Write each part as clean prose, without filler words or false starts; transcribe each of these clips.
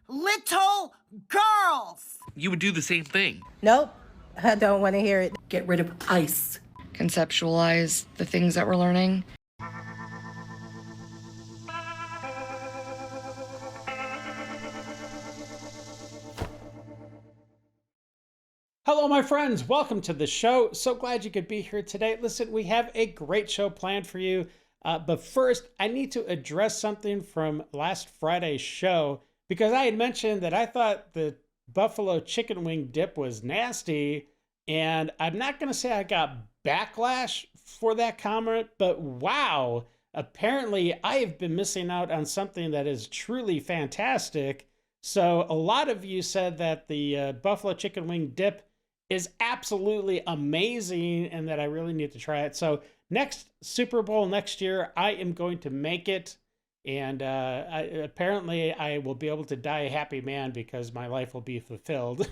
little girls. You would do the same thing. Nope, I don't want to hear it. Get rid of ICE. Conceptualize the things that we're learning. Hello, my friends. Welcome to the show. So glad you could be here today. Listen, we have a great show planned for you. But first, I need to address something from last Friday's show because I had mentioned that I thought the buffalo chicken wing dip was nasty. And I'm not going to say I got backlash for that comment, but wow, apparently I have been missing out on something that is truly fantastic. So a lot of you said that the buffalo chicken wing dip is absolutely amazing and that I really need to try it. So next Super Bowl next year, I am going to make it. And apparently I will be able to die a happy man because my life will be fulfilled.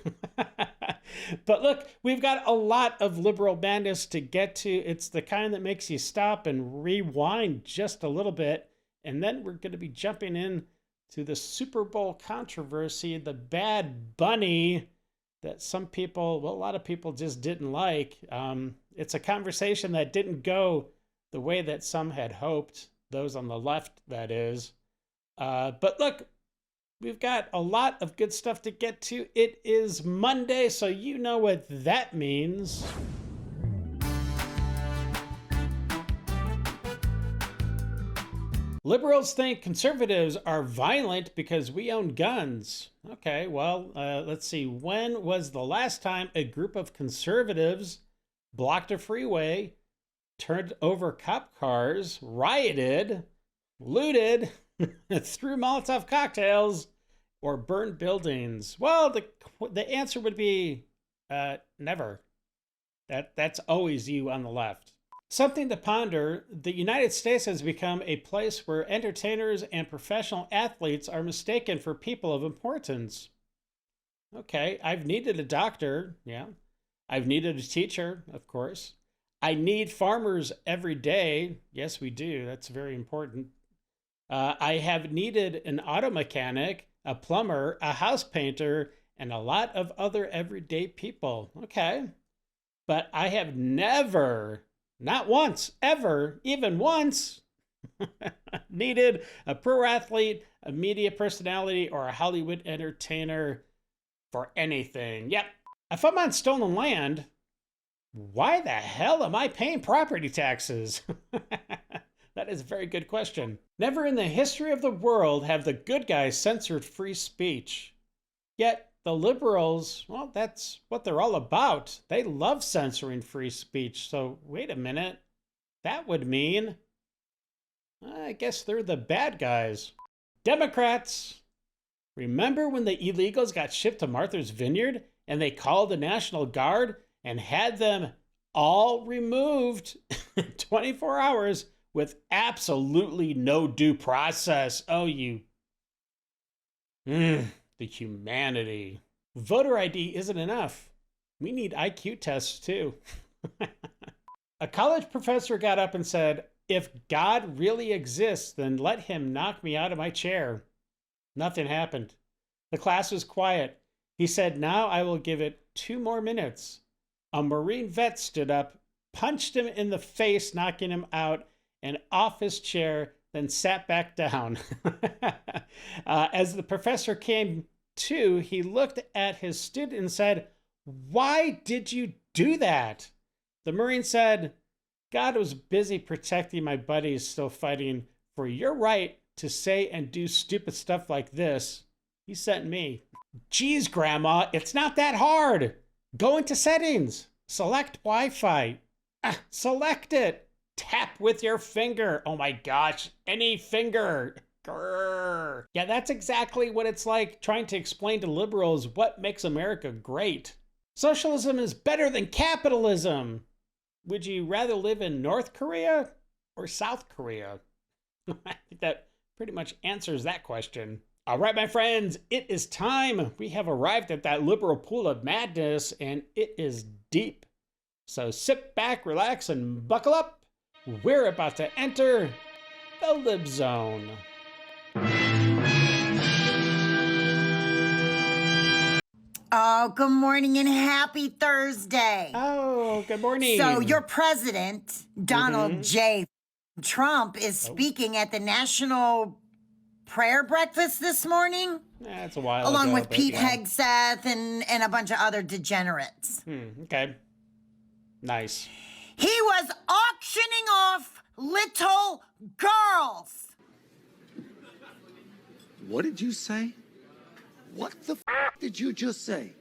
But look, we've got a lot of liberal madness to get to. It's the kind that makes you stop and rewind just a little bit. And then we're going to be jumping in to the Super Bowl controversy, the Bad Bunny that some people, well, a lot of people just didn't like. It's a conversation that didn't go the way that some had hoped, those on the left, that is. But look, we've got a lot of good stuff to get to. It is Monday, so you know what that means. Liberals think conservatives are violent because we own guns. Okay, well, let's see. When was the last time a group of conservatives blocked a freeway, turned over cop cars, rioted, looted, threw Molotov cocktails, or burned buildings? Well, the answer would be never. That's always you on the left. Something to ponder: the United States has become a place where entertainers and professional athletes are mistaken for people of importance. Okay, I've needed a doctor, yeah. I've needed a teacher, of course. I need farmers every day. Yes, we do. That's very important. I have needed an auto mechanic, a plumber, a house painter, and a lot of other everyday people. Okay. But I have never, not once, ever, even once, needed a pro athlete, a media personality, or a Hollywood entertainer for anything. Yep. If I'm on stolen land, why the hell am I paying property taxes? That is a very good question. Never in the history of the world have the good guys censored free speech. Yet the liberals, well, that's what they're all about. They love censoring free speech. So wait a minute. That would mean, I guess they're the bad guys. Democrats, remember when the illegals got shipped to Martha's Vineyard and they called the National Guard and had them all removed in 24 hours with absolutely no due process? Oh, the humanity. Voter ID isn't enough. We need IQ tests too. A college professor got up and said, "If God really exists, then let him knock me out of my chair." Nothing happened. The class was quiet. He said, "Now I will give it 2 more minutes." A Marine vet stood up, punched him in the face, knocking him out and off his chair, then sat back down. As the professor came to, he looked at his student and said, "Why did you do that?" The Marine said, "God was busy protecting my buddies still fighting for your right to say and do stupid stuff like this. He sent me." Geez, Grandma, it's not that hard. Go into settings, select Wi-Fi, select it. Tap with your finger. Oh my gosh, any finger. Grrr. Yeah, that's exactly what it's like trying to explain to liberals what makes America great. Socialism is better than capitalism. Would you rather live in North Korea or South Korea? I think that pretty much answers that question. All right, my friends, it is time. We have arrived at that liberal pool of madness, and it is deep. So sit back, relax, and buckle up. We're about to enter the Lib Zone. Oh, good morning and happy Thursday. Oh, good morning. So your president, Donald J. Trump, is speaking at the National Prayer Breakfast this morning. That's a while along ago, with but Pete yeah. Hegseth and a bunch of other degenerates. Okay. Nice. He was auctioning off little girls. What did you say? What the f did you just say?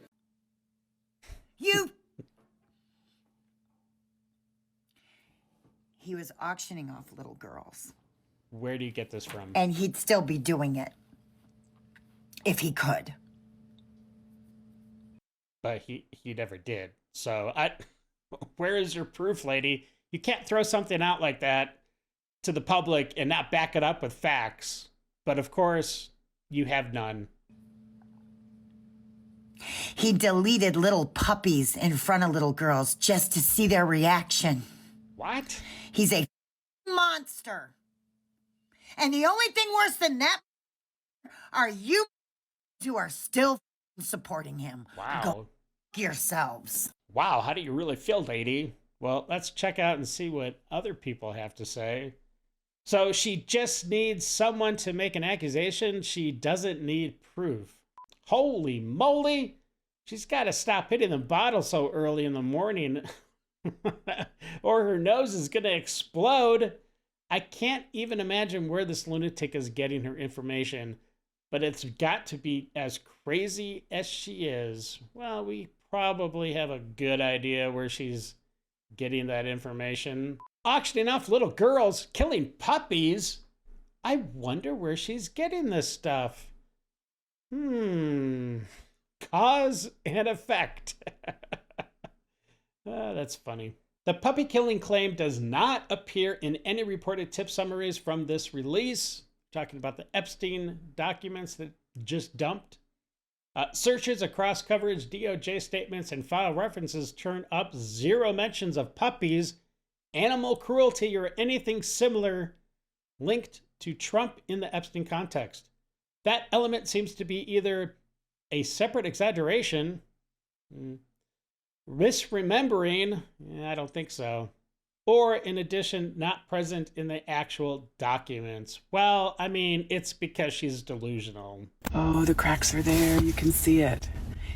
He was auctioning off little girls. Where do you get this from? And he'd still be doing it if he could. But he never did. So where is your proof, lady? You can't throw something out like that to the public and not back it up with facts. But of course, you have none. He deleted little puppies in front of little girls just to see their reaction. What? He's a monster. And the only thing worse than that are you who are still supporting him. Wow. Go yourselves. Wow, how do you really feel, lady? Well, let's check out and see what other people have to say. So she just needs someone to make an accusation. She doesn't need proof. Holy moly! She's got to stop hitting the bottle so early in the morning or her nose is going to explode. I can't even imagine where this lunatic is getting her information, but it's got to be as crazy as she is. Well, we probably have a good idea where she's getting that information. Auctioning off little girls, killing puppies. I wonder where she's getting this stuff. Cause and effect. That's funny. The puppy killing claim does not appear in any reported tip summaries from this release. Talking about the Epstein documents that just dumped. Searches across coverage, DOJ statements, and file references turn up zero mentions of puppies, animal cruelty, or anything similar linked to Trump in the Epstein context. That element seems to be either a separate exaggeration, misremembering, I don't think so, or in addition, not present in the actual documents. Well, I mean, it's because she's delusional. Oh, the cracks are there. You can see it.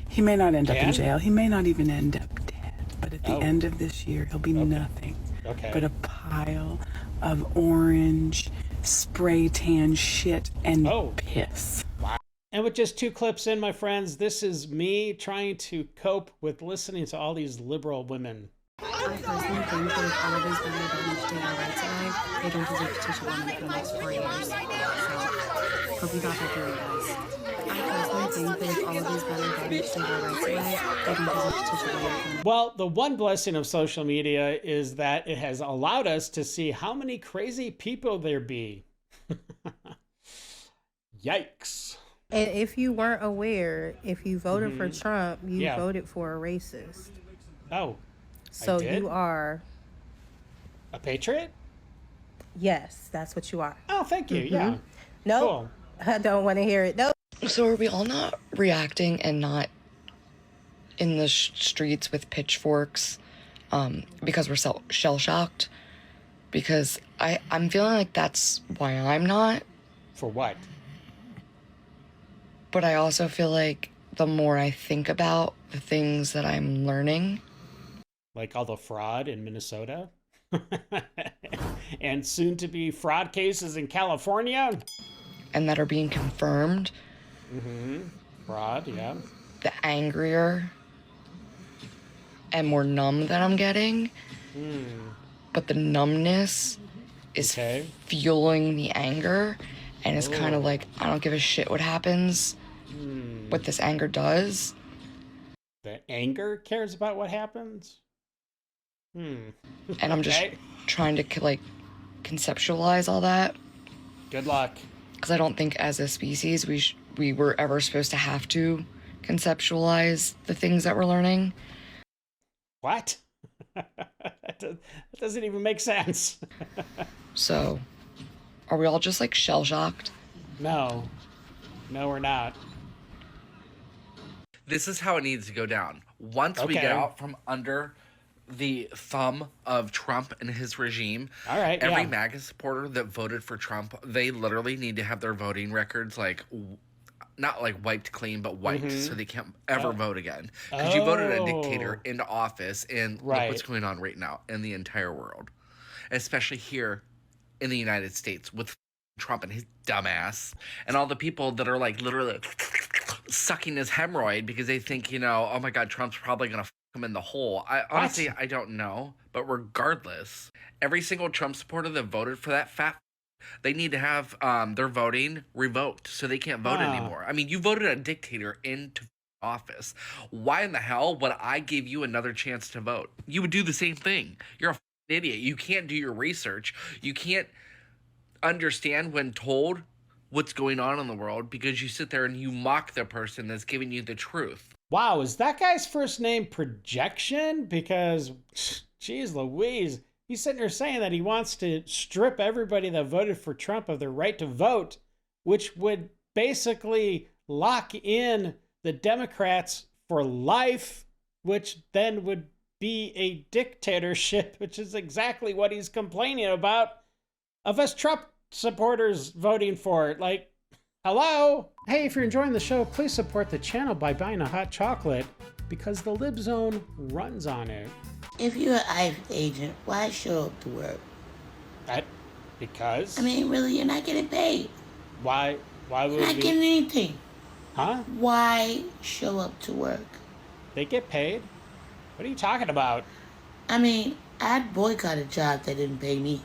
He may not end up in jail. He may not even end up dead. But at the end of this year, he'll be nothing but a pile of orange spray tan shit and piss. Wow. And with just 2 clips in, my friends, this is me trying to cope with listening to all these liberal women. I personally think that if all of these women don't need to take our rights away, they don't deserve to teach a woman for the next 4 years. So, hope you got that through, guys. I personally think that if all of these women don't need to take our rights away, they don't deserve to teach a woman for the next. Well, the one blessing of social media is that it has allowed us to see how many crazy people there be. Yikes. And if you weren't aware, if you voted for Trump, you voted for a racist. Oh. So you are a patriot? Yes, that's what you are. Oh, thank you. Yeah. No, Cool. I don't want to hear it. No. So are we all not reacting and not in the streets with pitchforks because we're shell-shocked? Because I'm feeling like that's why I'm not. For what? But I also feel like the more I think about the things that I'm learning. Like all the fraud in Minnesota? And soon to be fraud cases in California? And that are being confirmed. Fraud, yeah. The angrier and more numb that I'm getting. But the numbness is fueling the anger. And it's kind of like, I don't give a shit what happens. What this anger does. The anger cares about what happens? And I'm just trying to like conceptualize all that. Good luck. Because I don't think as a species we were ever supposed to have to conceptualize the things that we're learning. What? That doesn't even make sense. So, are we all just like shell-shocked? No. No, we're not. This is how it needs to go down. Once we get out from under the thumb of Trump and his regime, every MAGA supporter that voted for Trump, they literally need to have their voting records like not like wiped clean, but wiped so they can't ever vote again. Because you voted a dictator into office, and look what's going on right now in the entire world, especially here in the United States with Trump and his dumbass, and all the people that are like literally sucking his hemorrhoid because they think, you know, oh my God, Trump's probably gonna him in the hole. Honestly, I don't know, but regardless, every single Trump supporter that voted for that fat, they need to have their voting revoked so they can't vote anymore. I mean, you voted a dictator into office. Why in the hell would I give you another chance to vote? You would do the same thing. You're a idiot. You can't do your research. You can't understand when told what's going on in the world because you sit there and you mock the person that's giving you the truth. Wow, is that guy's first name Projection? Because, geez Louise, he's sitting there saying that he wants to strip everybody that voted for Trump of their right to vote, which would basically lock in the Democrats for life, which then would be a dictatorship, which is exactly what he's complaining about of us Trump supporters voting for it. Like, hello? Hey, if you're enjoying the show, please support the channel by buying a hot chocolate because the Lib Zone runs on it. If you're an ICE agent, why show up to work? Because? I mean, really, you're not getting paid. Why would you're not getting anything. Huh? Why show up to work? They get paid? What are you talking about? I mean, I'd boycott a job that didn't pay me.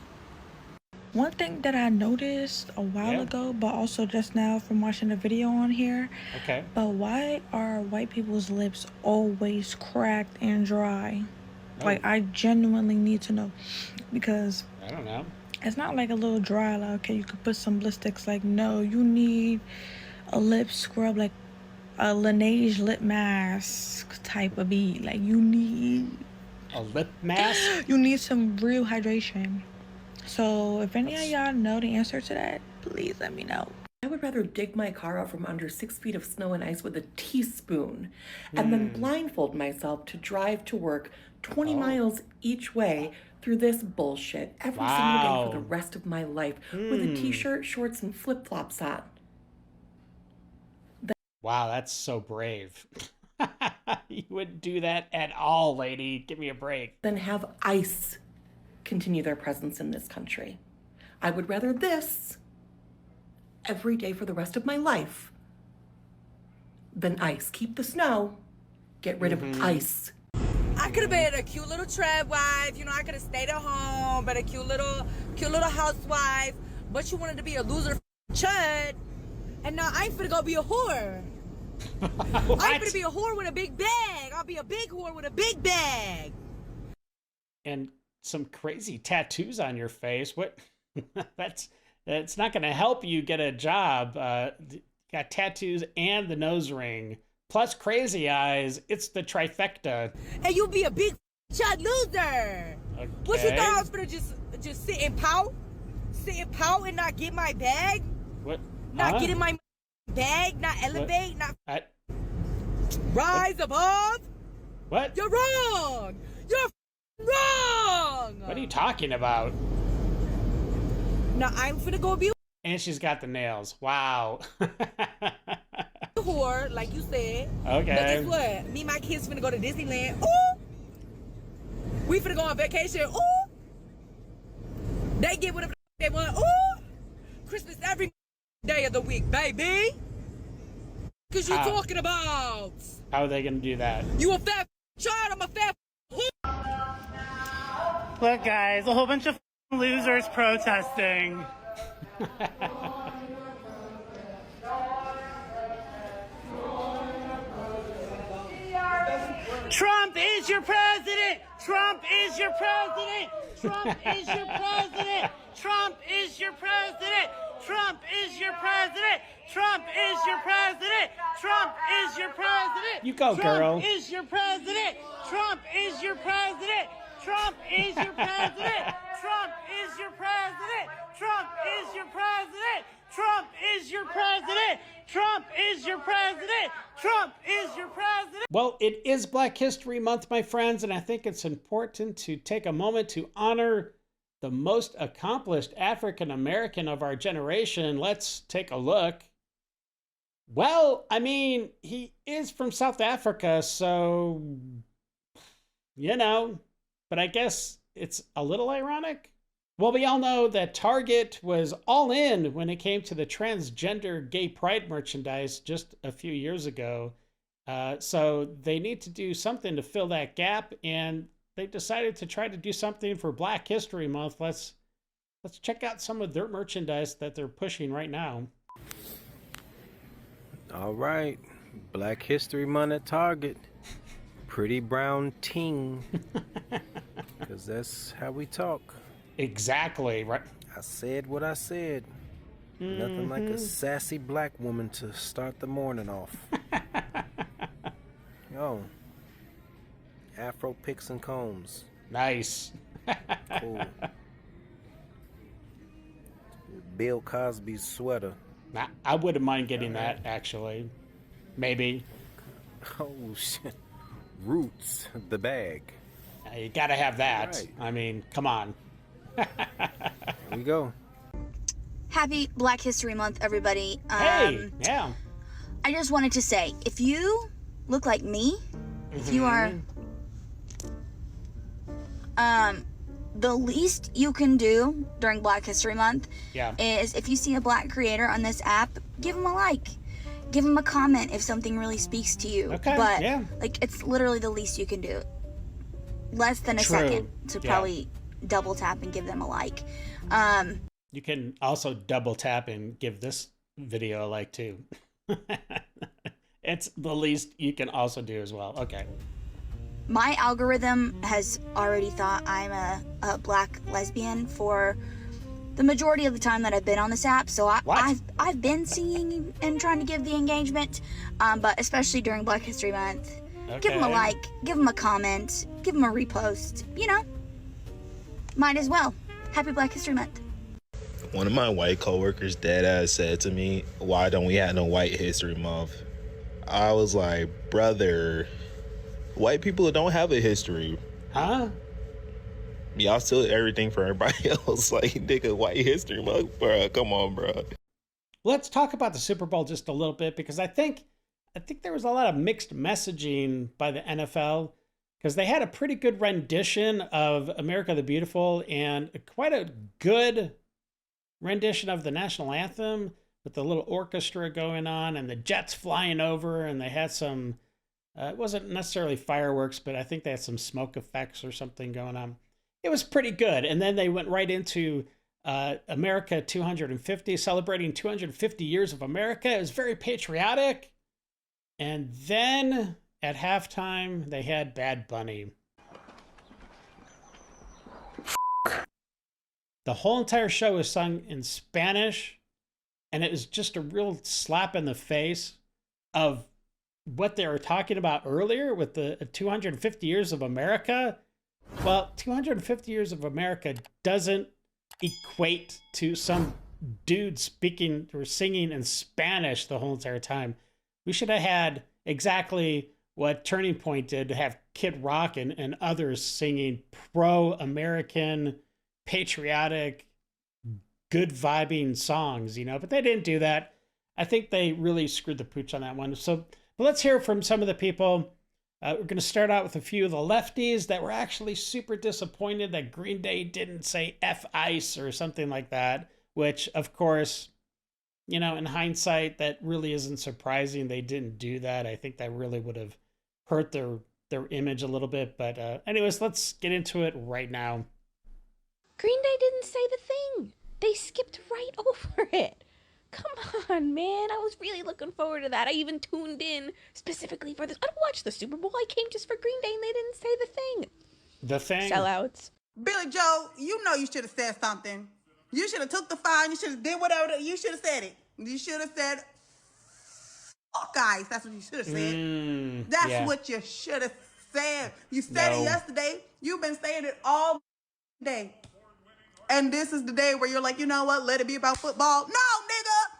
One thing that I noticed a while ago, but also just now from watching the video on here. Okay. But why are white people's lips always cracked and dry? Oh. Like, I genuinely need to know. Because I don't know. It's not like a little dry, like, okay, you could put some lipsticks. Like, no, you need a lip scrub, like a Laneige lip mask type of bead. Like, you need a lip mask? You need some real hydration. So if any of y'all know the answer to that, please let me know. I would rather dig my car out from under 6 feet of snow and ice with a teaspoon and then blindfold myself to drive to work 20 miles each way through this bullshit every single day for the rest of my life with a t-shirt, shorts, and flip-flops on. Wow, that's so brave. You wouldn't do that at all, lady. Give me a break. Then have ICE continue their presence in this country. I would rather this every day for the rest of my life than ICE. Keep the snow, get rid of ICE. I could have been a cute little trad wife, you know, I could have stayed at home, been a cute little housewife, but you wanted to be a loser chud, and now I'm finna go be a whore. I'm finna be a whore with a big bag. I'll be a big whore with a big bag. And some crazy tattoos on your face. What? That's not going to help you get a job. Got tattoos and the nose ring, plus crazy eyes. It's the trifecta. And you'll be a big chud loser. Okay. What you thought I was gonna just sit and pout and not get my bag? What? Not get in my bag, not elevate, not rise above? What? You're wrong. You're wrong. What are you talking about? Now I'm finna go be and she's got the nails. Wow. a whore, like you said. Okay. But guess what? Me and my kids finna go to Disneyland. Ooh. We finna go on vacation. Ooh. They get whatever they want. Ooh. Christmas every day of the week, baby. Cause you talking about? How are they gonna do that? You a fat child, I'm a fat Look, guys, a whole bunch of losers protesting. Trump is your president! Trump is your president! Trump is your president! Trump is your president! Trump is your president! Trump is your president! Trump is your president! You go, girl. Trump is your president! Trump is your president! Trump is your president! Trump is your president! Trump is your president! Trump is your president. Trump is your president. Trump is your president. Well, it is Black History Month, my friends, and I think it's important to take a moment to honor the most accomplished African American of our generation. Let's take a look. Well, I mean, he is from South Africa, so, you know, but I guess it's a little ironic. Well, we all know that Target was all in when it came to the transgender gay pride merchandise just a few years ago. So they need to do something to fill that gap, and they decided to try to do something for Black History Month. Let's check out some of their merchandise that they're pushing right now. All right, Black History Month at Target. Pretty brown ting. Because that's how we talk. Exactly, right? I said what I said. Nothing like a sassy black woman to start the morning off. Yo, Afro picks and combs. Nice. Cool. Bill Cosby's sweater. Nah, I wouldn't mind getting that, actually. Maybe. Oh, shit. Roots, the bag. You gotta have that. Right. I mean, come on. Here we go. Happy Black History Month, everybody. Hey, yeah. I just wanted to say, if you look like me, if you are, the least you can do during Black History Month is if you see a black creator on this app, give them a like. Give them a comment if something really speaks to you. Okay, but, yeah. like, it's literally the least you can do. Less than a True. second to probably double tap and give them a like. You can also double tap and give this video a like, too. It's the least you can also do as well. Okay. My algorithm has already thought I'm a black lesbian for the majority of the time that I've been on this app. So I've been singing and trying to give the engagement, but especially during Black History Month. Okay. Give them a like, give them a comment, give them a repost, you know. Might as well. Happy Black History Month. One of my white coworkers deadass said to me, "Why don't we have no White History Month?" I was like, brother, white people don't have a history. Huh? Y'all still everything for everybody else. Like, nigga, White History Month, bro. Come on, bro. Let's talk about the Super Bowl just a little bit, because I think there was a lot of mixed messaging by the NFL, because they had a pretty good rendition of America the Beautiful and quite a good rendition of the national anthem with the little orchestra going on and the jets flying over, and they had some, it wasn't necessarily fireworks, but I think they had some smoke effects or something going on. It was pretty good. And then they went right into America 250, celebrating 250 years of America. It was very patriotic. And then at halftime, they had Bad Bunny. The whole entire show was sung in Spanish, and it was just a real slap in the face of what they were talking about earlier with the 250 years of America. Well, 250 years of America doesn't equate to some dude speaking or singing in Spanish the whole entire time. We should have had exactly what Turning Point did, to have Kid Rock and others singing pro-American, patriotic, good vibing songs, you know, but they didn't do that. I think they really screwed the pooch on that one. So but let's hear from some of the people. We're going to start out with a few of the lefties that were actually super disappointed that Green Day didn't say F ICE or something like that, which, of course, you know, in hindsight, that really isn't surprising. They didn't do that. I think that really would have hurt their image a little bit. But anyways, let's get into it right now. Green Day didn't say the thing. They skipped right over it. Come on, man. I was really looking forward to that. I even tuned in specifically for this. I don't watch the Super Bowl. I came just for Green Day, and they didn't say the thing. The thing? Sellouts. Billy Joe, you know you should have said something. You should have took the fine. You should have did whatever. You should have said it. You should have said, "Fuck guys." That's what you should have said. That's what you should have said. You said it yesterday. You've been saying it all day. And this is the day where you're like, you know what? Let it be about football. No, nigga.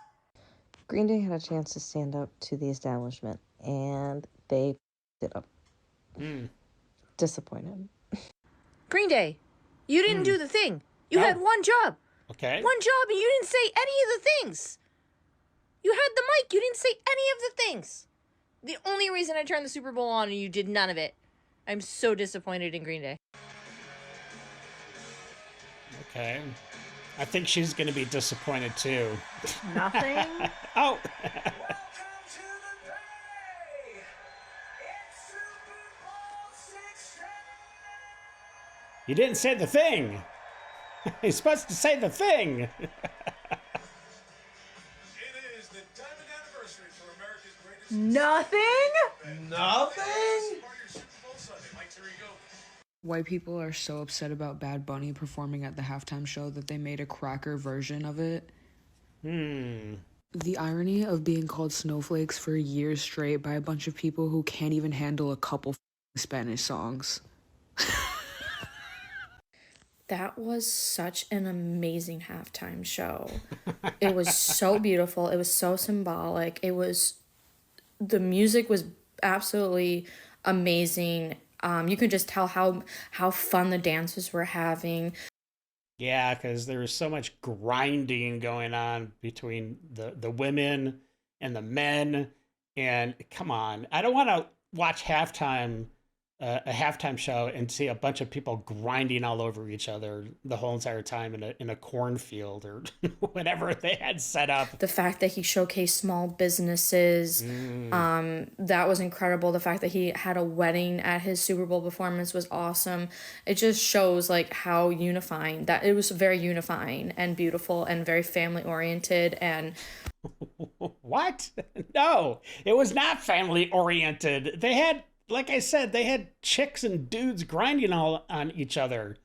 Green Day had a chance to stand up to the establishment, and they f***ed it up. Disappointed. Green Day, you didn't do the thing. You had one job. Okay. One job, and you didn't say any of the things. You had the mic. You didn't say any of the things. The only reason I turned the Super Bowl on and you did none of it. I'm so disappointed in Green Day. Okay. I think she's going to be disappointed too. Nothing? Oh. You didn't say the thing. You're supposed to say the thing. Nothing? Nothing? White people are so upset about Bad Bunny performing at the halftime show that they made a cracker version of it. The irony of being called snowflakes for years straight by a bunch of people who can't even handle a couple Spanish songs. That was such an amazing halftime show. It was so beautiful. It was so symbolic. The music was absolutely amazing. You could just tell how fun the dancers were having. Yeah, because there was so much grinding going on between the women and the men. And come on, I don't want to watch a halftime show and see a bunch of people grinding all over each other the whole entire time in a cornfield or whatever they had set up. The fact that he showcased small businesses, that was incredible. The fact that he had a wedding at his Super Bowl performance was awesome. It just shows like how unifying that it was. Very unifying and beautiful and very family oriented. And what? No, it was not family oriented. They had, like I said, they had chicks and dudes grinding all on each other.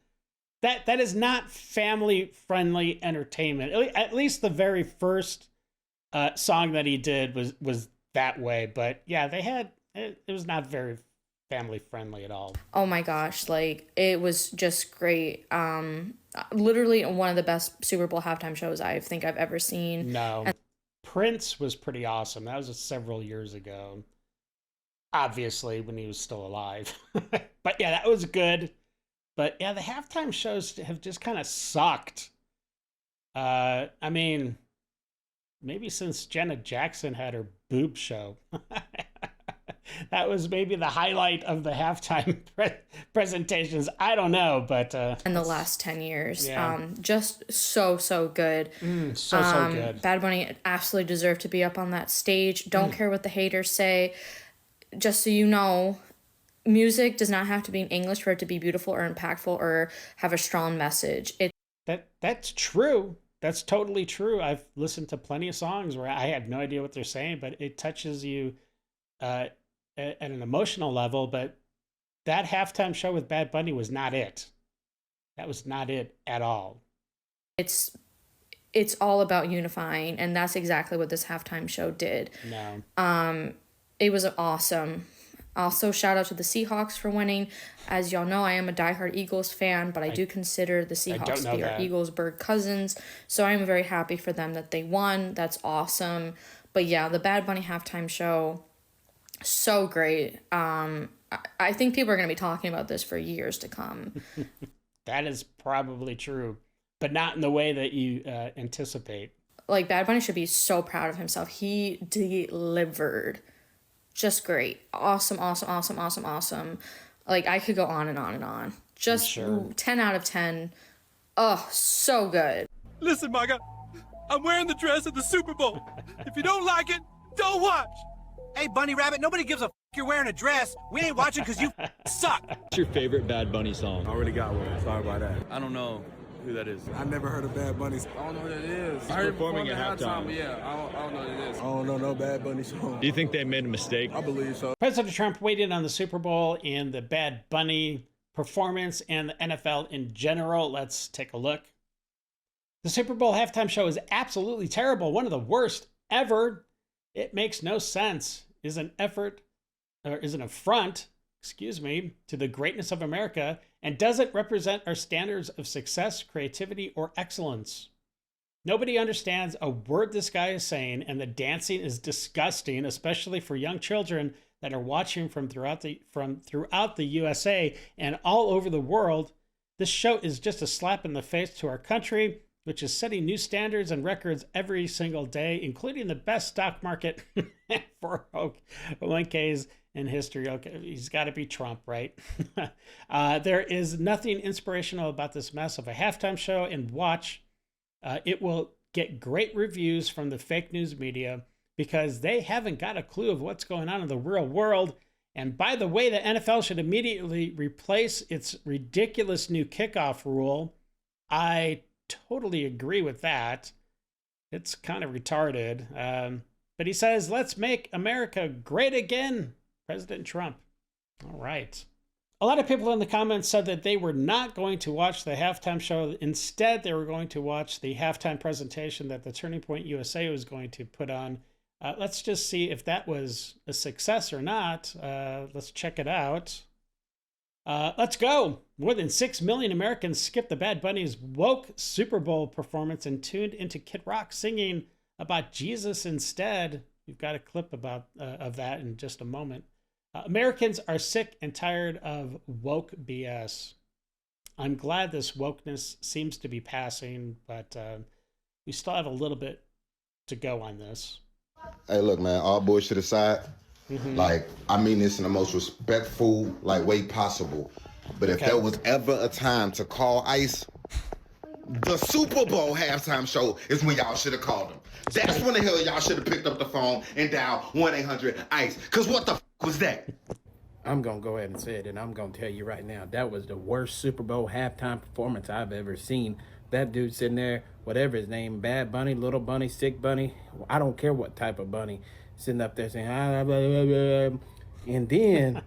That is not family-friendly entertainment. At least the very first song that he did was that way. But yeah, it was not very family-friendly at all. oh my gosh, like it was just great. Literally one of the best Super Bowl halftime shows I think I've ever seen. No, Prince was pretty awesome. That was several years ago. Obviously, when he was still alive. But yeah, that was good. But yeah, the halftime shows have just kind of sucked. I mean, maybe since Janet Jackson had her boob show. That was maybe the highlight of the halftime presentations. I don't know, but... in the last 10 years. Yeah. Just so good. So good. Bad Bunny absolutely deserved to be up on that stage. Don't care what the haters say. Just so you know, music does not have to be in English for it to be beautiful or impactful or have a strong message. That's true. That's totally true. I've listened to plenty of songs where I have no idea what they're saying, but it touches you at an emotional level. But that halftime show with Bad Bunny was not it. That was not it at all. It's all about unifying, and that's exactly what this halftime show did. No. It was awesome. Also, shout out to the Seahawks for winning. As y'all know, I am a diehard Eagles fan, but I do consider the Seahawks to be our Eagles-bird cousins. So I am very happy for them that they won. That's awesome. But yeah, the Bad Bunny halftime show, so great. I think people are going to be talking about this for years to come. That is probably true, but not in the way that you anticipate. Like, Bad Bunny should be so proud of himself. He delivered. Just great. Awesome. Like, I could go on and on and on. Just 10 out of 10. Oh, so good. Listen, Maga, I'm wearing the dress at the Super Bowl. If you don't like it, don't watch. Hey, Bunny Rabbit, nobody gives a f you're wearing a dress. We ain't watching because you suck. What's your favorite Bad Bunny song? I already got one. Sorry about that. I don't know who that is. I never heard of Bad Bunny. I don't know who that is. He's performing at halftime. But yeah, I don't know who that is. I don't know no Bad Bunny song. Do you think they made a mistake? I believe so. President Trump weighed in on the Super Bowl and the Bad Bunny performance and the NFL in general. Let's take a look. The Super Bowl halftime show is absolutely terrible. One of the worst ever. It makes no sense. Is an affront, to the greatness of America and doesn't represent our standards of success, creativity, or excellence. Nobody understands a word this guy is saying, and the dancing is disgusting, especially for young children that are watching from throughout the USA and all over the world. This show is just a slap in the face to our country, which is setting new standards and records every single day, including the best stock market for 1Ks in history. Okay, he's got to be Trump, right? There is nothing inspirational about this mess of a halftime show, and watch. It will get great reviews from the fake news media because they haven't got a clue of what's going on in the real world. And by the way, the NFL should immediately replace its ridiculous new kickoff rule. I totally agree with that. It's kind of retarded. But he says, let's make America great again, President Trump. All right. A lot of people in the comments said that they were not going to watch the halftime show. Instead, they were going to watch the halftime presentation that the Turning Point USA was going to put on. Let's just see if that was a success or not. Let's check it out. Let's go. More than 6 million Americans skipped the Bad Bunny's woke Super Bowl performance and tuned into Kid Rock singing about Jesus instead. We've got a clip about of that in just a moment. Americans are sick and tired of woke BS. I'm glad this wokeness seems to be passing, but we still have a little bit to go on this. Hey, look, man, all bullshit aside, like, I mean this in the most respectful, like, way possible. But if there was ever a time to call ICE, the Super Bowl halftime show is when y'all should have called them. That's when the hell y'all should have picked up the phone and dialed 1-800-ICE. Because what the was that? I'm going to go ahead and say it, and I'm going to tell you right now, that was the worst Super Bowl halftime performance I've ever seen. That dude sitting there, whatever his name, Bad Bunny, Little Bunny, Sick Bunny, I don't care what type of bunny, sitting up there saying, ah, blah, blah, blah. And then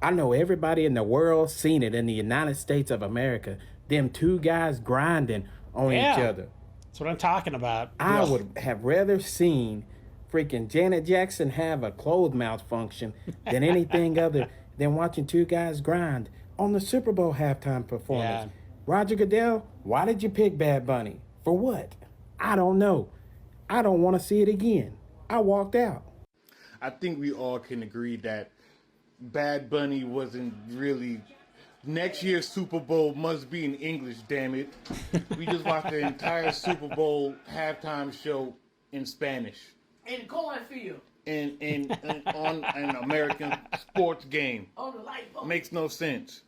I know everybody in the world seen it in the United States of America, them two guys grinding on each other. That's what I'm talking about. I would have rather seen freaking Janet Jackson have a clothes malfunction than anything other than watching two guys grind on the Super Bowl halftime performance. Yeah. Roger Goodell, why did you pick Bad Bunny? For what? I don't know. I don't want to see it again. I walked out. I think we all can agree that Bad Bunny wasn't really... Next year's Super Bowl must be in English, damn it. We just watched the entire Super Bowl halftime show in Spanish. In cornfield. On an American sports game. On the light bulb. Makes no sense.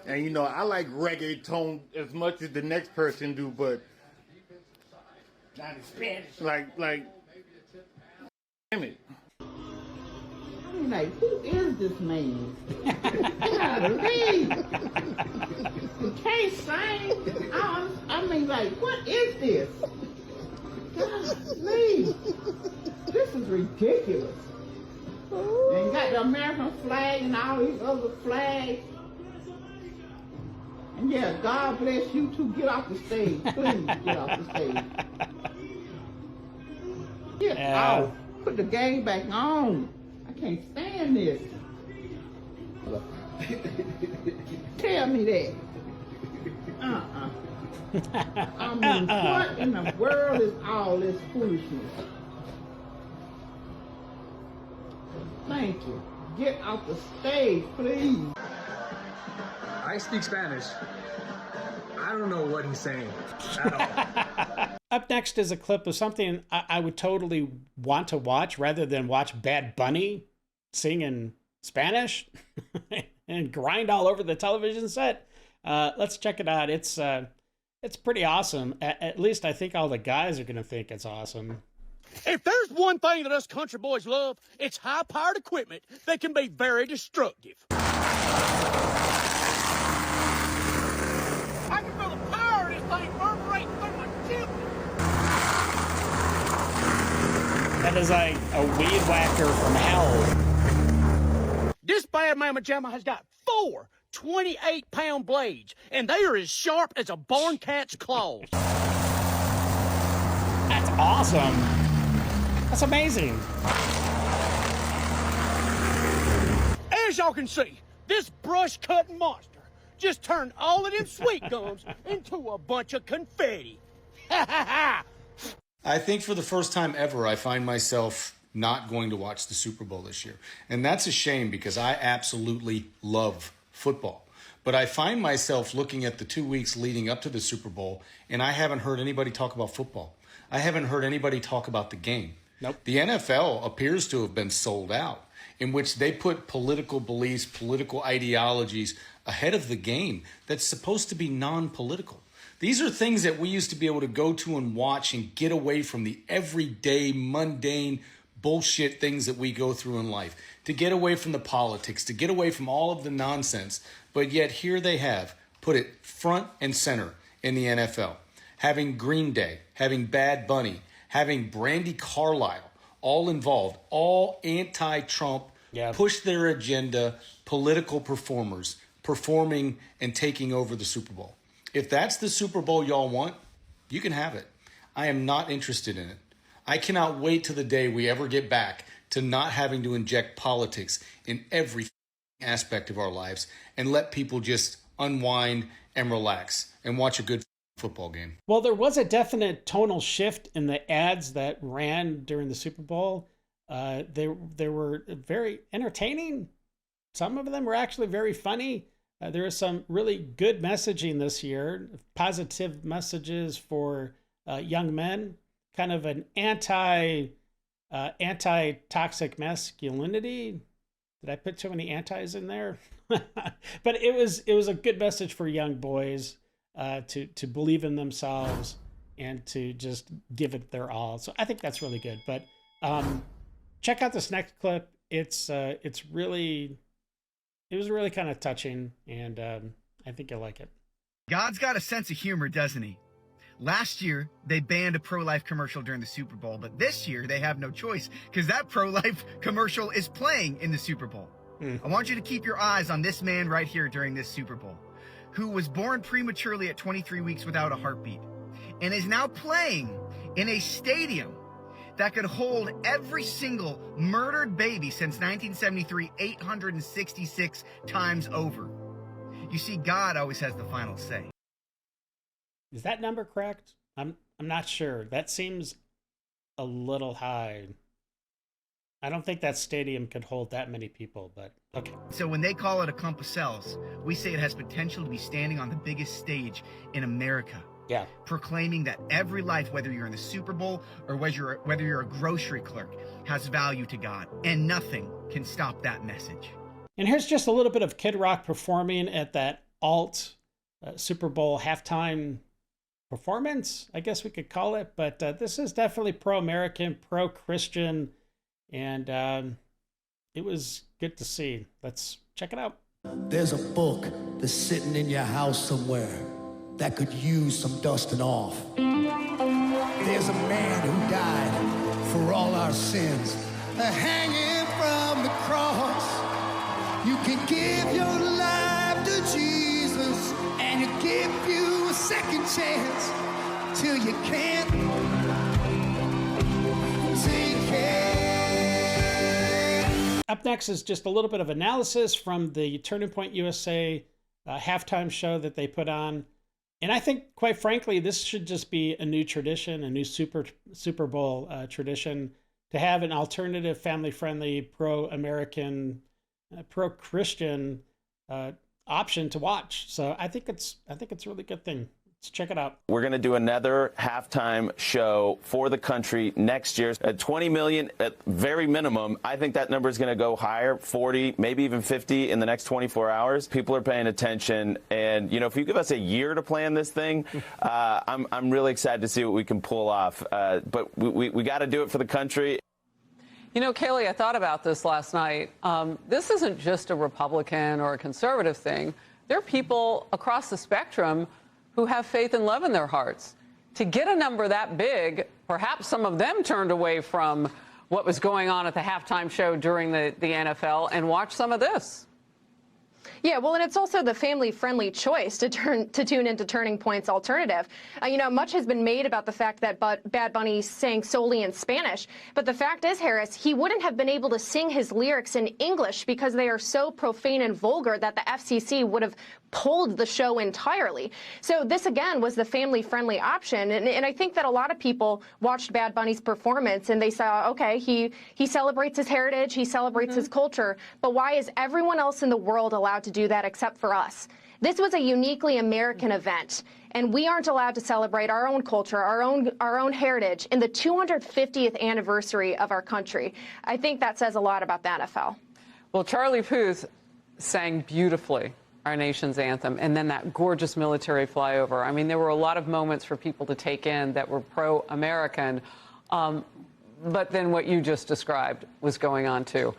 And you know, I like reggaeton as much as the next person do, but not in Spanish. Like damn it. I mean, like, who is this man? Golly. He can't sing. I mean, like, what is this? Golly. This is ridiculous. And got the American flag and all these other flags. And yeah, God bless you too. Get off the stage. Please get off the stage. Get off. Put the game back on. I can't stand this. Tell me that. I mean, what in the world is all this foolishness? Thank you. Get off the stage, please. I speak Spanish. I don't know what he's saying at all. Up next is a clip of something I would totally want to watch rather than watch Bad Bunny sing in Spanish and grind all over the television set. Let's check it out. It's pretty awesome. At least I think all the guys are going to think it's awesome. If there's one thing that us country boys love, it's high-powered equipment that can be very destructive. I can feel the power of this thing reverberating through my chimney. That is like a weed whacker from hell. This bad mamma jamma has got 4 28-pound blades, and they are as sharp as a barn cat's claws. That's awesome. That's amazing. As y'all can see, this brush-cutting monster just turned all of them sweet gums into a bunch of confetti. I think for the first time ever, I find myself not going to watch the Super Bowl this year. And that's a shame because I absolutely love football. But I find myself looking at the 2 weeks leading up to the Super Bowl, and I haven't heard anybody talk about football. I haven't heard anybody talk about the game. Nope. The NFL appears to have been sold out, in which they put political beliefs, political ideologies ahead of the game that's supposed to be non-political. These are things that we used to be able to go to and watch and get away from the everyday, mundane bullshit things that we go through in life, to get away from the politics, to get away from all of the nonsense. But yet here they have put it front and center in the NFL. Having Green Day, having Bad Bunny, having Brandy Carlisle, all involved, all anti-Trump, push their agenda, political performers, performing and taking over the Super Bowl. If that's the Super Bowl y'all want, you can have it. I am not interested in it. I cannot wait till the day we ever get back to not having to inject politics in every aspect of our lives and let people just unwind and relax and watch a good football game. Well, there was a definite tonal shift in the ads that ran during the Super Bowl. They were very entertaining. Some of them were actually very funny. There is some really good messaging this year, positive messages for young men, kind of an anti-toxic masculinity. Did I put too many antis in there? But it was a good message for young boys to believe in themselves and to just give it their all. So I think that's really good. But check out this next clip. It was really kind of touching, and I think you'll like it. God's got a sense of humor, doesn't he? Last year, they banned a pro-life commercial during the Super Bowl, but this year they have no choice because that pro-life commercial is playing in the Super Bowl. I want you to keep your eyes on this man right here during this Super Bowl, who was born prematurely at 23 weeks without a heartbeat and is now playing in a stadium that could hold every single murdered baby since 1973, 866 times over. You see, God always has the final say. Is that number correct? I'm not sure. That seems a little high. I don't think that stadium could hold that many people, but okay. So when they call it a clump of cells, we say it has potential to be standing on the biggest stage in America. Yeah. Proclaiming that every life, whether you're in the Super Bowl or whether you're a grocery clerk, has value to God, and nothing can stop that message. And here's just a little bit of Kid Rock performing at that alt Super Bowl halftime performance, I guess we could call it. But this is definitely pro-American, pro-Christian, and it was good to see. Let's check it out. There's a book that's sitting in your house somewhere that could use some dusting off. There's a man who died for all our sins, hanging from the cross. You can give your life to Jesus, and He'll give you a second chance till you can't take it. Up next is just a little bit of analysis from the Turning Point USA halftime show that they put on. And I think, quite frankly, this should just be a new tradition, a new Super Bowl tradition, to have an alternative, family-friendly, pro-American, pro-Christian option to watch. So I think it's a really good thing. Let's check it out. We're going to do another halftime show for the country next year at 20 million at very minimum. I think that number is going to go higher, 40, maybe even 50 in the next 24 hours. People are paying attention. And, you know, if you give us a year to plan this thing, I'm really excited to see what we can pull off. But we got to do it for the country. You know, Kaylee, I thought about this last night. This isn't just a Republican or a conservative thing. There are people across the spectrum who have faith and love in their hearts. To get a number that big, perhaps some of them turned away from what was going on at the halftime show during the NFL and watched some of this. Yeah, well, and it's also the family-friendly choice to tune into Turning Point's alternative. You know, much has been made about the fact that Bad Bunny sang solely in Spanish, but the fact is, Harris, he wouldn't have been able to sing his lyrics in English because they are so profane and vulgar that the FCC would have pulled the show entirely. So this, again, was the family-friendly option, and I think that a lot of people watched Bad Bunny's performance and they saw, okay, he celebrates his heritage, he celebrates his culture, but why is everyone else in the world allowed to do that except for us? This was a uniquely American event, and we aren't allowed to celebrate our own culture, our own heritage in the 250th anniversary of our country. I think that says a lot about the NFL. Well, Charlie Puth sang beautifully our nation's anthem, and then that gorgeous military flyover. I mean, there were a lot of moments for people to take in that were pro-American, but then what you just described was going on, too.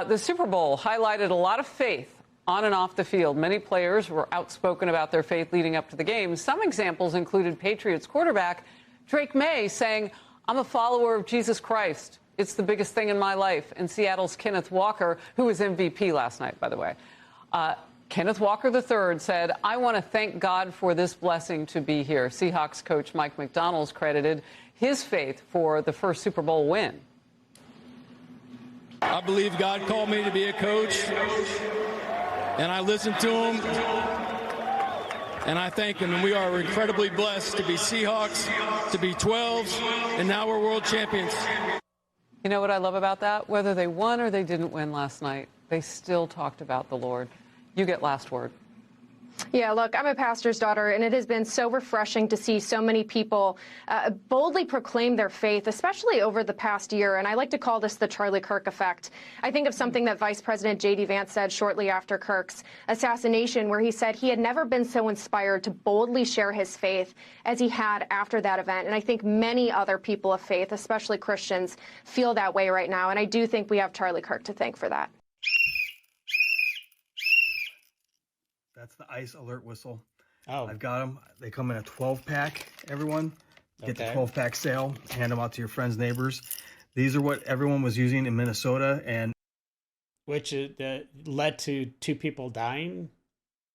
The Super Bowl highlighted a lot of faith on and off the field. Many players were outspoken about their faith leading up to the game. Some examples included Patriots quarterback Drake May saying, "I'm a follower of Jesus Christ. It's the biggest thing in my life." And Seattle's Kenneth Walker, who was MVP last night, by the way. Kenneth Walker III said, "I want to thank God for this blessing to be here." Seahawks coach Mike McDonald's credited his faith for the first Super Bowl win. I believe God called me to be a coach, and I listened to him, and I thank him. And we are incredibly blessed to be Seahawks, to be 12s, and now we're world champions. You know what I love about that? Whether they won or they didn't win last night, they still talked about the Lord. You get last word. Yeah, look, I'm a pastor's daughter, and it has been so refreshing to see so many people boldly proclaim their faith, especially over the past year. And I like to call this the Charlie Kirk effect. I think of something that Vice President J.D. Vance said shortly after Kirk's assassination, where he said he had never been so inspired to boldly share his faith as he had after that event. And I think many other people of faith, especially Christians, feel that way right now. And I do think we have Charlie Kirk to thank for that. That's the ice alert whistle. Oh. I've got them. They come in a 12-pack, everyone. Get the 12-pack sale. Hand them out to your friends, neighbors. These are what everyone was using in Minnesota. And which led to 2 people dying?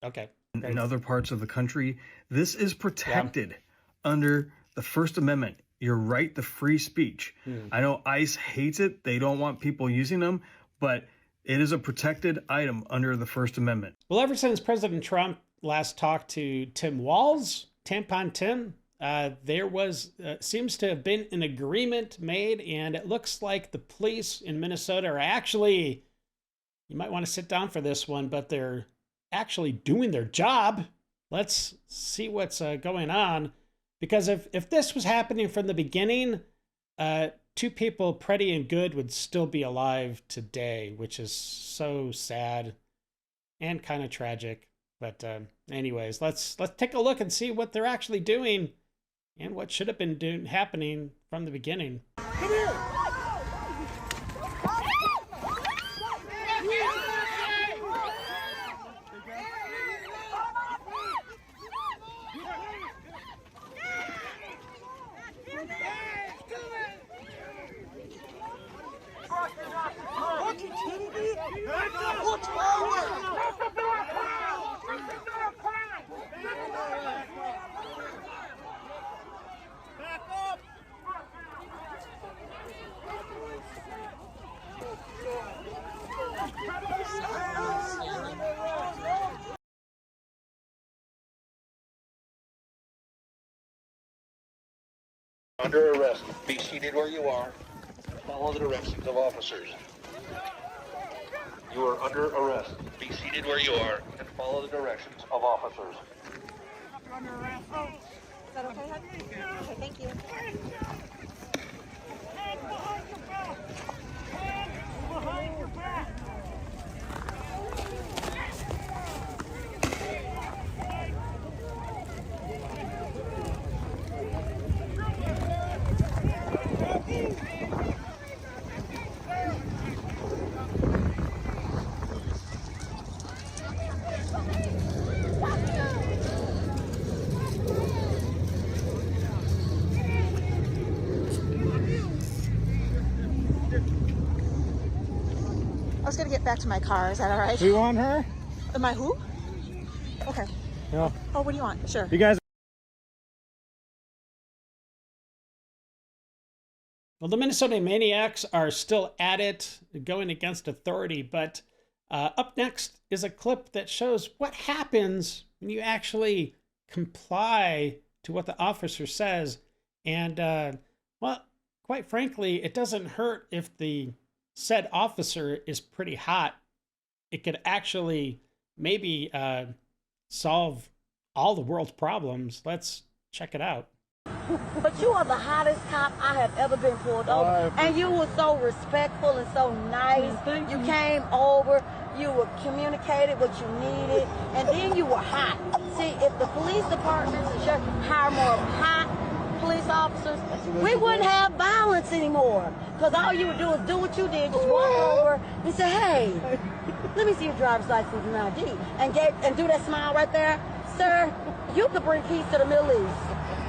Okay. In other parts of the country. This is protected under the First Amendment. Your right to free speech. I know ICE hates it. They don't want people using them. But it is a protected item under the First Amendment. Well, ever since President Trump last talked to Tim Walz, Tampon Tim, there was seems to have been an agreement made, and it looks like the police in Minnesota are actually, you might want to sit down for this one, but they're actually doing their job. Let's see what's going on, because if this was happening from the beginning, 2 people, Pretty and Good, would still be alive today, which is so sad and kind of tragic. But anyways, let's take a look and see what they're actually doing and what should have been happening from the beginning. Come here! Look forward! Back up! Under arrest. Be seated where you are. Follow the directions of officers. You are under arrest. Be seated where you are and follow the directions of officers. Under arrest. Is that okay, Hudson? Okay, thank you. Hands behind your back! Hands behind your back! I was gonna get back to my car. Is that all right? Do you want her? Am I who? Okay. Yeah. Oh, what do you want? Sure. You guys. Well, the Minnesota Maniacs are still at it, going against authority, but up next is a clip that shows what happens when you actually comply to what the officer says. And, well, quite frankly, it doesn't hurt if the said officer is pretty hot. It could actually maybe solve all the world's problems. Let's check it out. But you are the hottest cop I have ever been pulled over. And you were so respectful and so nice. You came over, you were communicated what you needed, and then you were hot. See, if the police department should hire more hot police officers, we wouldn't have violence anymore. Because all you would do is do what you did, just walk over and say, hey, let me see your driver's license and ID. And do that smile right there. Sir, you could bring peace to the Middle East.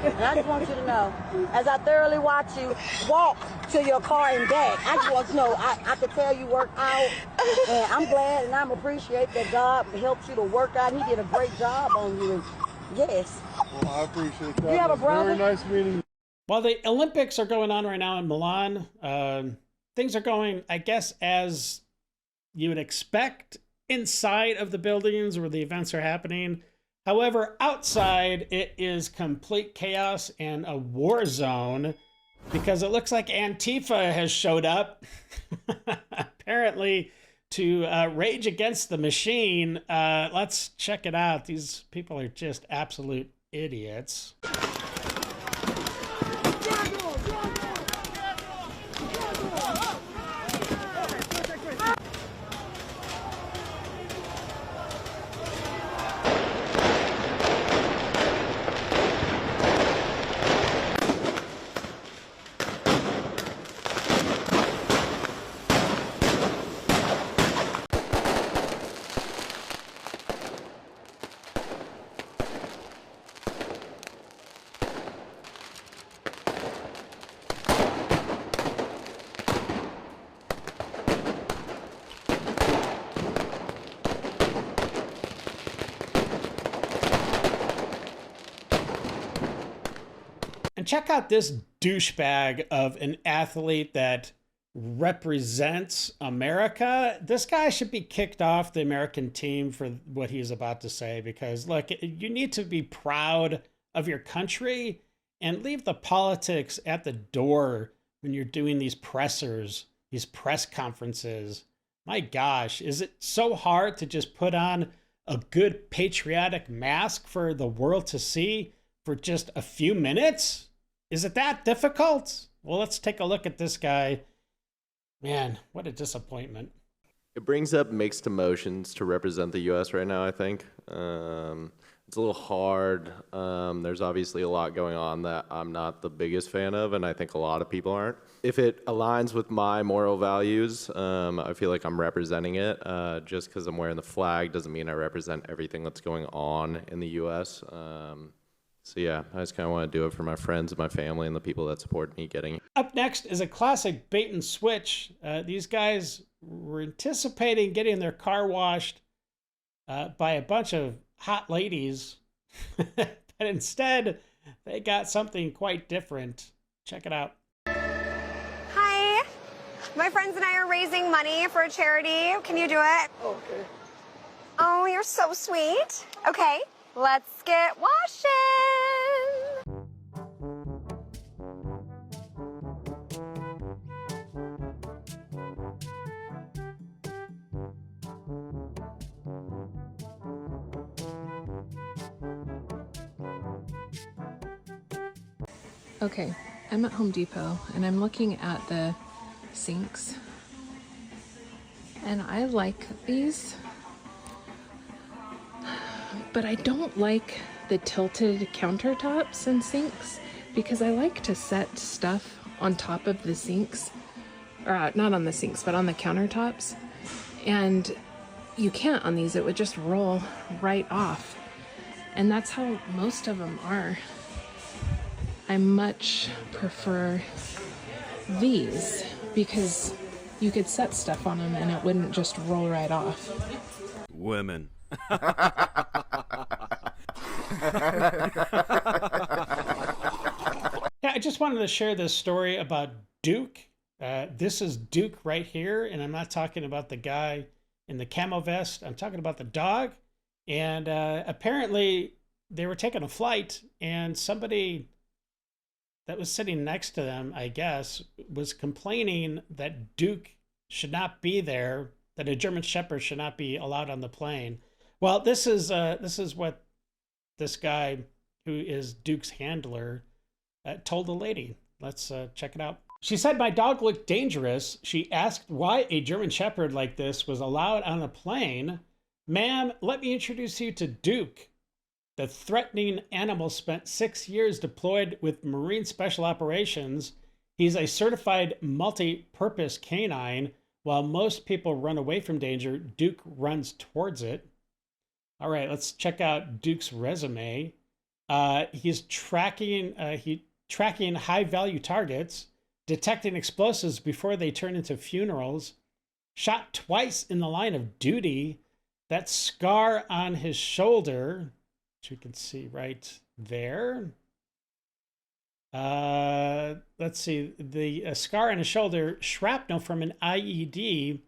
And I just want you to know, as I thoroughly watch you walk to your car and back, I just want to know, I could tell you work out, and I'm glad and I'm appreciate that God helped you to work out. He did a great job on you. Yes. Well, I appreciate that. You have a brother? Very nice meeting you. While the Olympics are going on right now in Milan, things are going, I guess, as you would expect inside of the buildings where the events are happening. However, outside, it is complete chaos and a war zone because it looks like Antifa has showed up, apparently, to rage against the machine. Let's check it out. These people are just absolute idiots. And check out this douchebag of an athlete that represents America. This guy should be kicked off the American team for what he's about to say, because look, you need to be proud of your country and leave the politics at the door when you're doing these pressers, these press conferences. My gosh, is it so hard to just put on a good patriotic mask for the world to see for just a few minutes? Is it that difficult? Well, let's take a look at this guy. Man, what a disappointment. It brings up mixed emotions to represent the U.S. right now, I think. It's a little hard. There's obviously a lot going on that I'm not the biggest fan of, and I think a lot of people aren't. If it aligns with my moral values, I feel like I'm representing it. Just because I'm wearing the flag doesn't mean I represent everything that's going on in the U.S. So yeah, I just kind of want to do it for my friends and my family and the people that support me getting it. Up next is a classic bait and switch. These guys were anticipating getting their car washed by a bunch of hot ladies, but instead they got something quite different. Check it out. Hi, my friends and I are raising money for a charity. Can you do it? Okay. Oh, you're so sweet. Okay, let's get washing. Okay, I'm at Home Depot and I'm looking at the sinks, and I like these, but I don't like the tilted countertops and sinks because I like to set stuff on top of the sinks, or not on the sinks, but on the countertops, and you can't on these. It would just roll right off, and that's how most of them are. I much prefer these because you could set stuff on them and it wouldn't just roll right off. Women, Yeah, I just wanted to share this story about Duke. This is Duke right here, and I'm not talking about the guy in the camo vest. I'm talking about the dog. And apparently they were taking a flight, and somebody that was sitting next to them, I guess, was complaining that Duke should not be there, that a German Shepherd should not be allowed on the plane. Well, this is what this guy, who is Duke's handler, told the lady. Let's check it out. She said, "My dog looked dangerous." She asked why a German Shepherd like this was allowed on a plane. "Ma'am, let me introduce you to Duke. The threatening animal spent 6 years deployed with Marine Special Operations. He's a certified multi-purpose canine. While most people run away from danger, Duke runs towards it." All right, let's check out Duke's resume. He's tracking high-value targets, detecting explosives before they turn into funerals, shot twice in the line of duty. That scar on his shoulder, which you can see right there. Let's see, the scar on his shoulder, shrapnel from an IED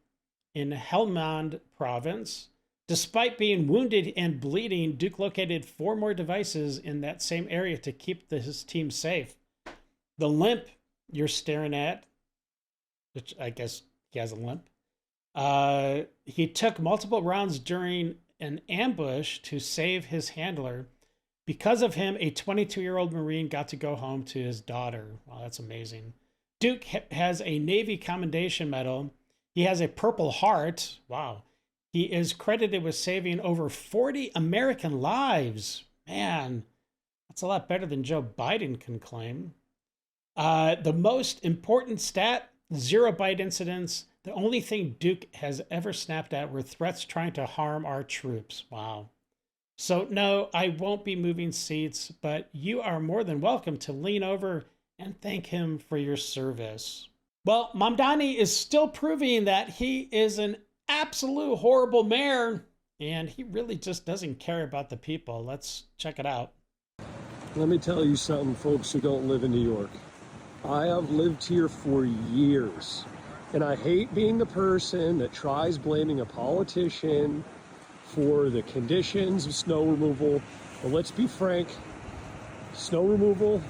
in Helmand province. Despite being wounded and bleeding, Duke located 4 more devices in that same area to keep his team safe. The limp you're staring at, which I guess he has a limp. He took multiple rounds during an ambush to save his handler. Because of him, a 22-year-old Marine got to go home to his daughter. Wow, that's amazing. Duke has a Navy Commendation Medal. He has a Purple Heart. Wow. He is credited with saving over 40 American lives. Man, that's a lot better than Joe Biden can claim. The most important stat, 0 bite incidents. The only thing Duke has ever snapped at were threats trying to harm our troops. Wow. So no, I won't be moving seats, but you are more than welcome to lean over and thank him for your service. Well, Mamdani is still proving that he is an absolute horrible mayor, and he really just doesn't care about the people. Let's check it out. Let me tell you something, folks who don't live in New York. I have lived here for years, and I hate being the person that tries blaming a politician for the conditions of snow removal. But let's be frank, snow removal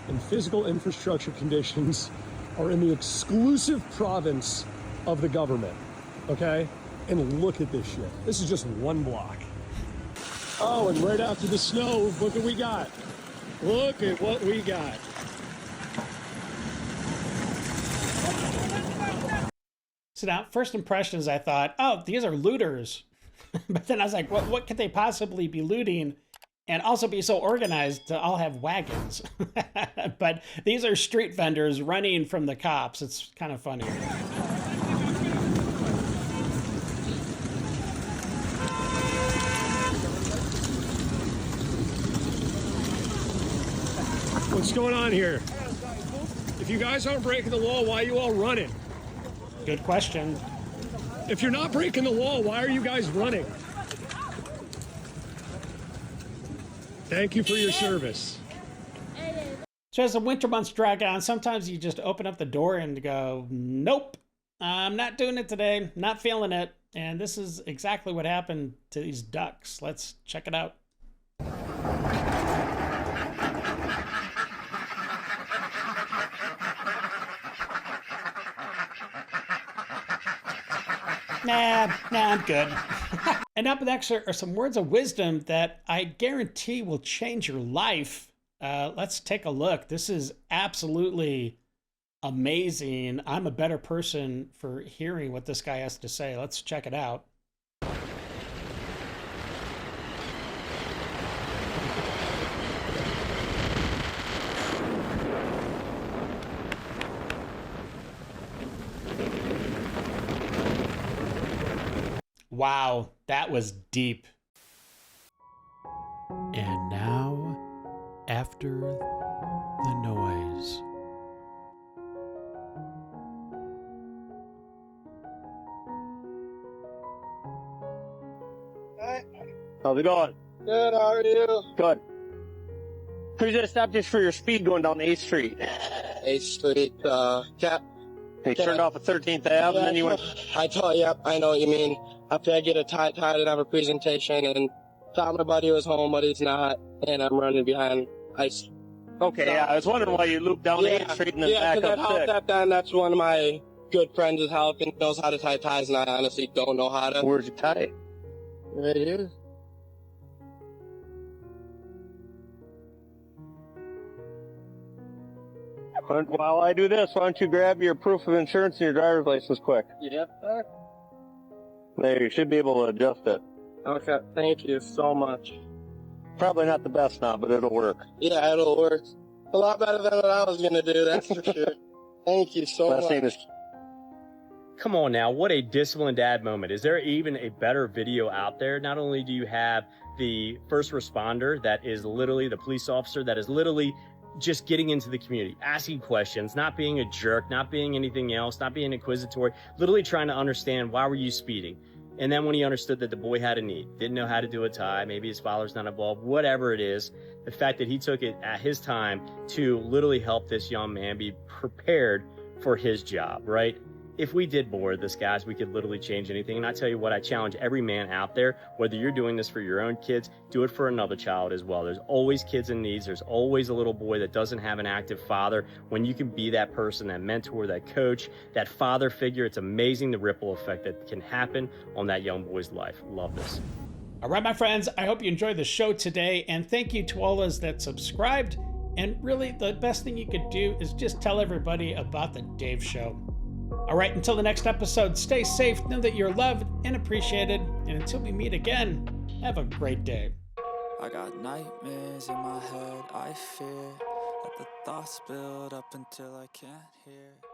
and physical infrastructure conditions are in the exclusive province of the government, okay? And look at this shit. This is just one block. Oh, and right after the snow, look what we got. Look at what we got. So now, first impressions, I thought, oh, these are looters. But then I was like, what could they possibly be looting and also be so organized to all have wagons? But these are street vendors running from the cops. It's kind of funny. What's going on here? If you guys aren't breaking the law, why are you all running? Good question. If you're not breaking the law, why are you guys running? Thank you for your service. So as the winter months drag on, sometimes you just open up the door and go, nope, I'm not doing it today, not feeling it. And this is exactly what happened to these ducks. Let's check it out. Nah, I'm good. And up next are some words of wisdom that I guarantee will change your life. Let's take a look. This is absolutely amazing. I'm a better person for hearing what this guy has to say. Let's check it out. Wow, that was deep. And now, after the noise. How's it going? Good, how are you? Good. Who's gonna stop just for your speed going down 8th Street? 8th Street, Cap. They turned off at 13th Ave and then you went... Yep, I know what you mean. After I get a tied and have a presentation and thought my buddy was home, but he's not, and I'm running behind ice. Okay, So, yeah, I was wondering why you looped down 8th Street and then back up 6th. That's one of my good friends is helping, knows how to tie ties, and I honestly don't know how to. Where'd you tie it? Right here. While I do this, why don't you grab your proof of insurance and your driver's license quick? Yep, sir. There, you should be able to adjust it. Okay, thank you so much. Probably not the best now, but it'll work. Yeah, it'll work. A lot better than what I was gonna do, that's for sure. Thank you so much. Come on now, what a disciplined dad moment. Is there even a better video out there? Not only do you have the first responder that is literally the police officer that is literally just getting into the community, asking questions, not being a jerk, not being anything else, not being inquisitory, literally trying to understand why were you speeding? And then when he understood that the boy had a need, didn't know how to do a tie, maybe his father's not involved, whatever it is, the fact that he took it at his time to literally help this young man be prepared for his job, right? If we did more of this, guys, we could literally change anything. And I tell you what, I challenge every man out there, whether you're doing this for your own kids, do it for another child as well. There's always kids in needs. There's always a little boy that doesn't have an active father. When you can be that person, that mentor, that coach, that father figure, it's amazing the ripple effect that can happen on that young boy's life. Love this. All right, my friends, I hope you enjoyed the show today. And thank you to all those that subscribed. And really, the best thing you could do is just tell everybody about the Dave Show. All right, until the next episode, stay safe, know that you're loved and appreciated, and until we meet again, have a great day. I got nightmares in my head, I fear that the thoughts build up until I can't hear.